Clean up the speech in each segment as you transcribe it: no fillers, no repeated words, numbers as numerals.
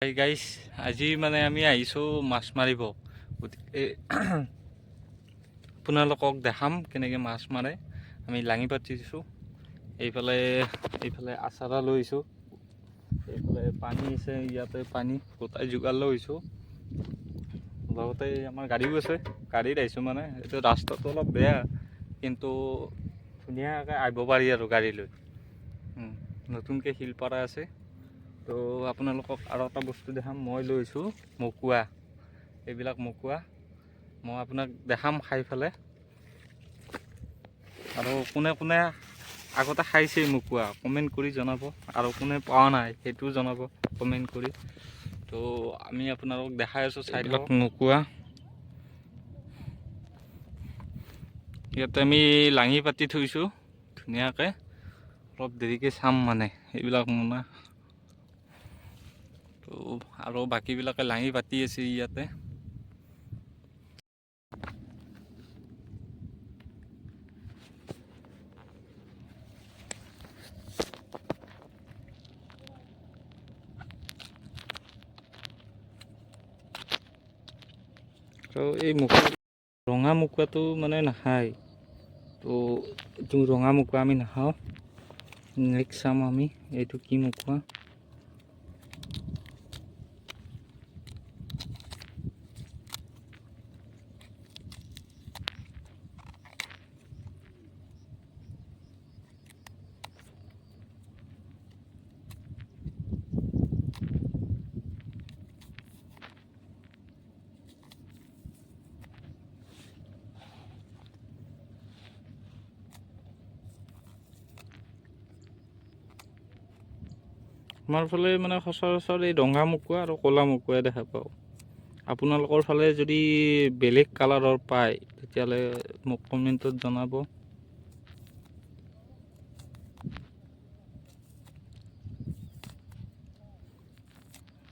Hi guys, আজি মানে আমি আহিছোঁ মাছ মাৰিব। গতিকে আপোনালোকক দেখাম কেনেকৈ মাছ মাৰে। আমি লাঙি পাতি দিছোঁ। এইফালে আচাৰা লৈছোঁ, এইফালে পানী আছে, ইয়াতে পানী গোটাই যোগাৰ লৈছোঁ। লগতে আমাৰ গাড়ীও আছে, গাড়ীত আহিছোঁ। মানে এইটো ৰাস্তাটো অলপ বেয়া, কিন্তু ধুনীয়াকৈ আহিব পাৰি আৰু গাড়ী লৈ। নতুনকৈ শিলপাৰা আছে। তো আপোনালোকক আৰু এটা বস্তু দেখাম। মই লৈছোঁ মকুৱা, এইবিলাক মকুৱা মই আপোনাক দেখাম খাই পেলাই। আৰু কোনে কোনে আগতে খাইছে মকুৱা কমেণ্ট কৰি জনাব, আৰু কোনে পোৱা নাই সেইটোও জনাব কমেণ্ট কৰি। তো আমি আপোনালোকক দেখাই আছোঁ চাইডত মকুৱা। ইয়াতে আমি লাঙি পাতি থৈছোঁ ধুনীয়াকৈ। অলপ দেৰিকৈ চাম মানে এইবিলাক মোনা। তো আৰু বাকীবিলাকে লাঙি পাতি আছে ইয়াতে। তো এই মুকুৱা ৰঙা মুকুৱাটো মানে নাখায়। তো এইটো ৰঙা মুকুৱা আমি নাখাওঁ। নেক্সট চাম আমি এইটো কি মুকুৱা। আমাৰ ফালে মানে সচৰাচৰ এই ৰঙা মুকুৱা আৰু ক'লা মুকুৱাই দেখা পাওঁ। আপোনালোকৰ ফালে যদি বেলেগ কালাৰৰ পায় তেতিয়াহ'লে মোক কমেণ্টত জনাব।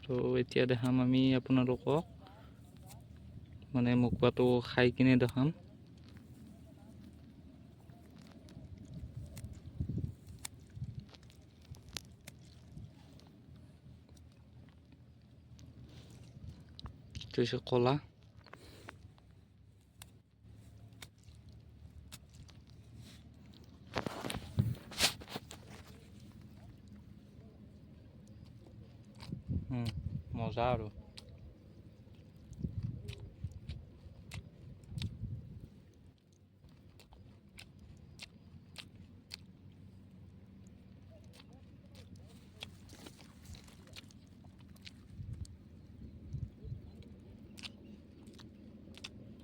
তো এতিয়া দেখাম আমি আপোনালোকক, মানে মুকুৱাটো খাই কিনে দেখাম। এইটো হৈছে ক'লা। মজা আৰু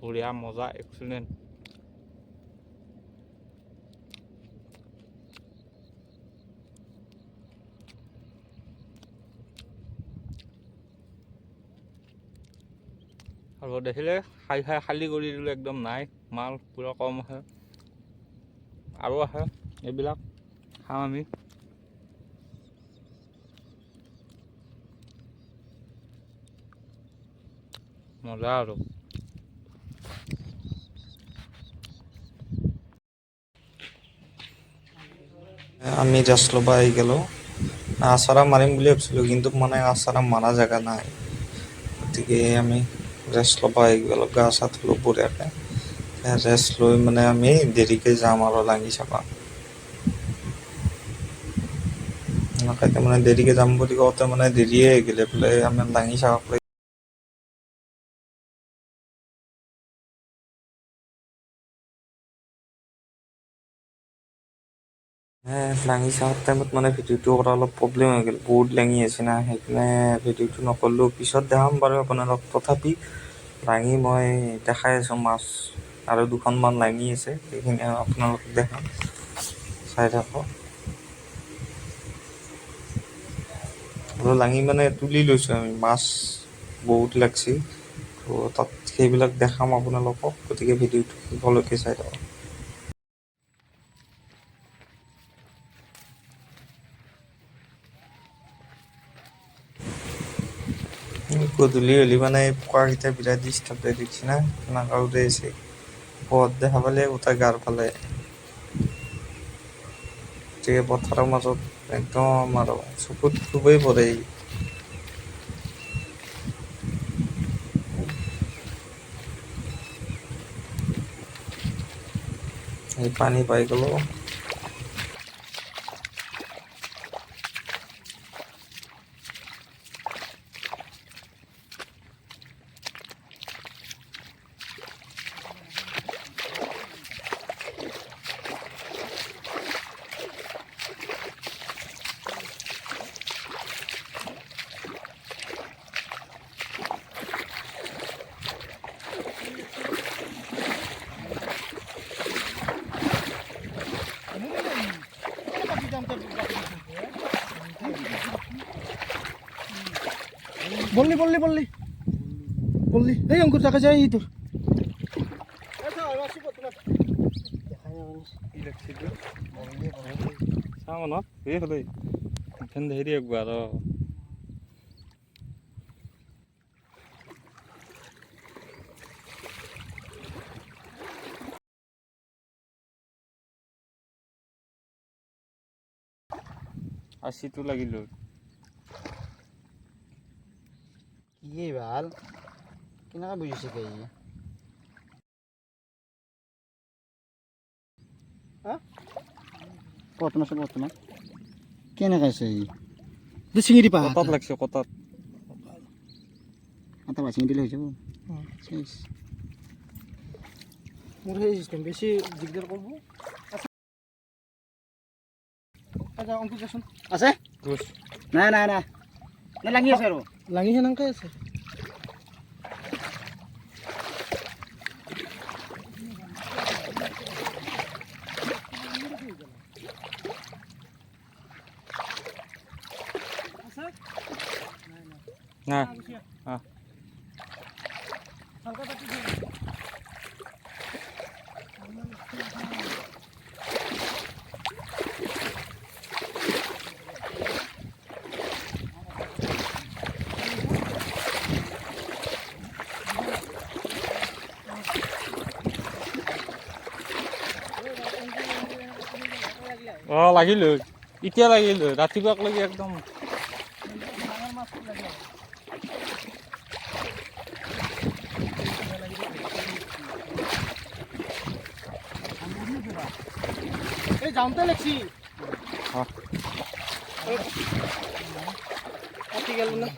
বঢ়িয়া, মজা, এক্সিলেণ্ট। আৰু দেখিলে খাই খালী কৰি দিলোঁ, একদম নাই মাল পূৰা কম আছে, আৰু আছে এইবিলাক খাম আমি। মজা আৰু আমি জাষ্ট ল'ব আহি গ'লোঁ। আচাৰা মাৰিম বুলি ভাবিছিলোঁ, কিন্তু মানে আচাৰা মাৰা জেগা নাই। গতিকে আমি ৰেষ্ট ল'ব আহি গ'লোঁ, গা চা ধুলোঁ বঢ়িয়াকৈ। ৰেষ্ট লৈ মানে আমি দেৰিকৈ যাম আৰু লাঙি চাব। এনেকৈ মানে দেৰিকৈ যাম বুলি কওঁতে মানে দেৰিয়ে হৈ গ'লে বোলে আমি লাঙি চাব। লাঙি চাৱাৰ টাইমত মানে ভিডিঅ'টো কৰা অলপ প্ৰব্লেম হৈ গ'ল, বহুত লাঙি আছে না, সেইকাৰণে ভিডিঅ'টো নকৰিলোঁ। পিছত দেখাম বাৰু আপোনালোক। তথাপি লাঙি মই দেখাই আছোঁ, মাছ আৰু দুখনমান লাঙি আছে, সেইখিনি আপোনালোকক দেখাম, চাই থাকক। আৰু লাঙি মানে তুলি লৈছোঁ আমি, মাছ বহুত লাগছি। তো তাত সেইবিলাক দেখাম আপোনালোকক, গতিকে ভিডিঅ'টো শেষলৈকে চাই থাকক। গধূলি হ'লে মানে পোৱাকেইটা বিৰাট ডিষ্টাৰ্ব দিয়ে, দেখিছে না কেনেকৈ উৰাই আছে। পোহৰ দেখা পালে গোটেই গাৰ ফালে। গতিকে পথাৰৰ মাজত একদম আৰু চকুত খুবেই পৰে। এই পানী পাই গ'লো। বললি বললি বললি বললি এই অঙ্কুর টাকা যাই তোর চাওঁ ন এই হ'লেই ফেন ধৰি একবাৰ আশীটো লাগিল কি ভাল কেনেকৈ বুজিছে কি কতনা চব কতনা কেনেকৈ আছে চিঙি পা কটাত লাগছে কটাত এটা বা চিঙি দিলে হৈ যাব মোৰ সেই চিষ্টেম বেছি দিগদাৰ কৰিব অংকুৰ যাচোন আছে নাই নাই নাই নে লাগি আছে আৰু লাগি সেনেকৈ আছে না লাগিল এতিয়া লাগিল ৰাতিপুৱালৈকে একদম এই যাওঁতে লাগছি কাটি গেল না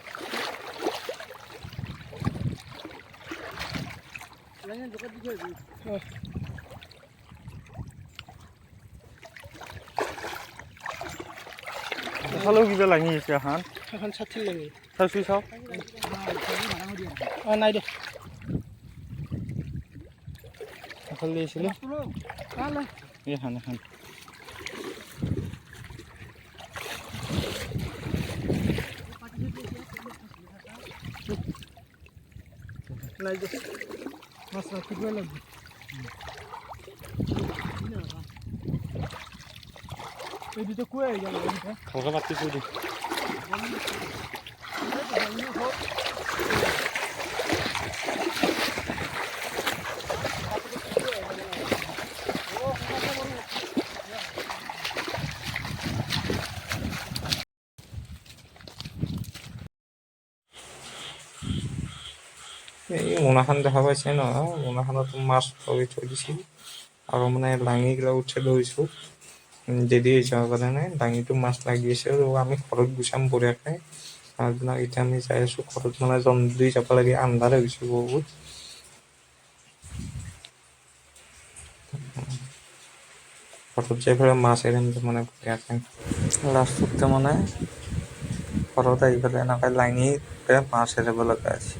এফালেও কিবা লাগি আছে এখন এখন 60 লাগি চাইছোঁ চাওক নাই দে এফালে দিছিলে এখন এখন নাই দে মাছ রাখিব লাগবে এই দুটো কুয়ে গেল ভালকৈ পাতি থৈ দিম এই মোনাখন দেখা পাইছে নহয় মোনাখনত মাছ ধৰি থৈ দিছিল আৰু মানে লাঙিগিলা উঠাই লৈছোঁ দেৰি হৈ যোৱাৰ কাৰণে লাঙিটো মাছ লাগি আছে আৰু আমি ঘৰত গুচাম বঢ়িয়াকৈ তাৰপিছত এতিয়া আমি যাই আছোঁ ঘৰত মানে জল্দি যাব লাগে আন্ধাৰ হৈ গৈছে বহুত ঘৰত যাই পেলাই মাছ এৰিম মানে বঢ়িয়াকৈ লাষ্টতে মানে ঘৰত আহি পেলাই এনেকৈ লাঙিতে মাছ এৰিব লগা আছে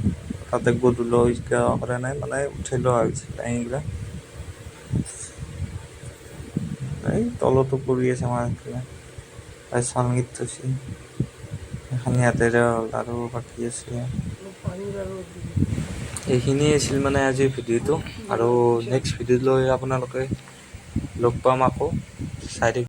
তাতে গধূলি কৰা নাই মানে উঠাই লোৱা হৈছে লাঙিগিলা এই তলতো পৰি আছে মাছবিলাক চালঙিত থৈছে এখন ইয়াতেৰে হ'ল আৰু বাকী আছে এইখিনিয়ে আছিল মানে আজিৰ ভিডিঅ'টো আৰু নেক্সট ভিডিঅ' লৈ আপোনালোকে লগ পাম আকৌ চাই